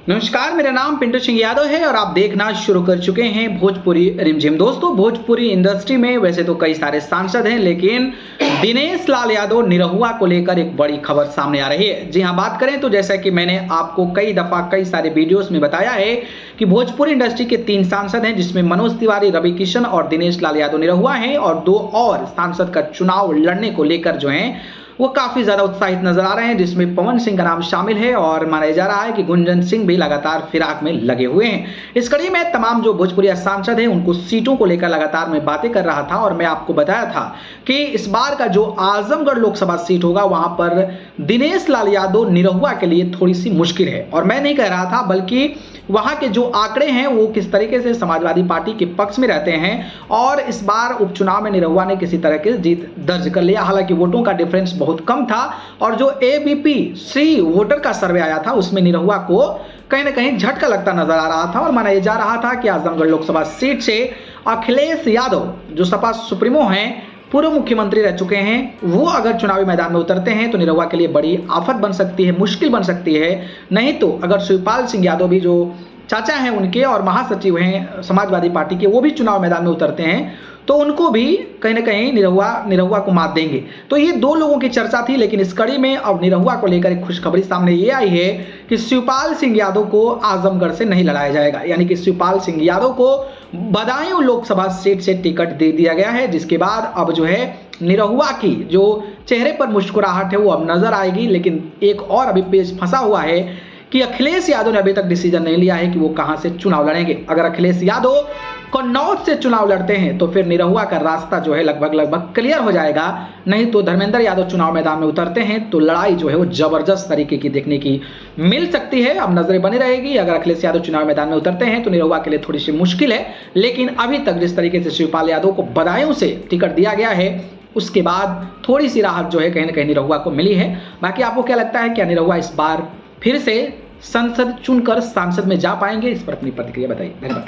नमस्कार, मेरा नाम पिंटू सिंह यादव है और आप देखना शुरू कर चुके हैं भोजपुरी रिमझिम। दोस्तों, भोजपुरी इंडस्ट्री में वैसे तो कई सारे सांसद हैं, लेकिन दिनेश लाल यादव निरहुआ को लेकर एक बड़ी खबर सामने आ रही है। जी हां, बात करें तो जैसा कि मैंने आपको कई दफा कई सारे वीडियोस में बताया है कि भोजपुरी इंडस्ट्री के 3 सांसद हैं, जिसमें मनोज तिवारी, रवि किशन और दिनेश लाल यादव निरहुआ हैं, और 2 और सांसद का चुनाव लड़ने को लेकर जो है वो काफी ज्यादा उत्साहित नजर आ रहे हैं, जिसमें पवन सिंह का नाम शामिल है और माना जा रहा है कि गुंजन सिंह भी लगातार फिराक में लगे हुए हैं। इस कड़ी में तमाम जो भोजपुरी सांसद हैं उनको सीटों को लेकर लगातार मैं बातें कर रहा था और मैं आपको बताया था कि इस बार का जो आजमगढ़ लोकसभा सीट होगा वहां पर दिनेश लाल यादव निरहुआ के लिए थोड़ी सी मुश्किल है। और मैं नहीं कह रहा था, बल्कि वहां के जो आंकड़े हैं वो किस तरीके से समाजवादी पार्टी के पक्ष में रहते हैं, और इस बार उपचुनाव में निरहुआ ने किसी तरह की जीत दर्ज कर लिया। हालांकि वोटों का डिफरेंस बहुत कम था और जो एबीपी सी वोटर का सर्वे आया था उसमें निरहुआ को कहीं ना कहीं झटका लगता नजर आ रहा था, और माना जा रहा था कि आजमगढ़ लोकसभा सीट से अखिलेश यादव जो सपा सुप्रीमो हैं, पूर्व मुख्यमंत्री रह चुके हैं, वो अगर चुनावी मैदान में उतरते हैं तो निरहुआ के लिए बड़ी आफत बन सकती है, मुश्किल बन सकती है। नहीं तो अगर शिवपाल सिंह यादव भी जो चाचा हैं उनके और महासचिव हैं समाजवादी पार्टी के, वो भी चुनाव मैदान में उतरते हैं तो उनको भी कहीं ना कहीं निरहुआ को मात देंगे। तो ये 2 लोगों की चर्चा थी, लेकिन इस कड़ी में अब निरहुआ को लेकर एक खुशखबरी सामने ये आई है कि शिवपाल सिंह यादव को आजमगढ़ से नहीं लड़ाया जाएगा। यानी कि शिवपाल सिंह यादव को बदायूं लोकसभा सीट से टिकट दे दिया गया है, जिसके बाद अब जो है निरहुआ की जो चेहरे पर मुस्कुराहट है वो अब नजर आएगी। लेकिन एक और अभी पेच फंसा हुआ है कि अखिलेश यादव ने अभी तक डिसीजन नहीं लिया है कि वो कहां से चुनाव लड़ेंगे। अगर अखिलेश यादव कन्नौज से चुनाव लड़ते हैं तो फिर निरहुआ का रास्ता जो है लगभग क्लियर हो जाएगा। नहीं तो धर्मेंद्र यादव चुनाव मैदान में उतरते हैं तो लड़ाई जो है वो जबरदस्त तरीके की देखने की मिल सकती है। अब नजरें बनी रहेगी। अगर अखिलेश यादव चुनाव मैदान में उतरते हैं तो निरहुआ के लिए थोड़ी सी मुश्किल है, लेकिन अभी तक जिस तरीके से शिवपाल यादव को बदायूं से टिकट दिया गया है उसके बाद थोड़ी सी राहत जो है कहीं ना कहीं निरहुआ को मिली है। बाकी आपको क्या लगता है, क्या निरहुआ इस बार फिर से संसद चुनकर सांसद में जा पाएंगे? इस पर अपनी प्रतिक्रिया बताइए। धन्यवाद।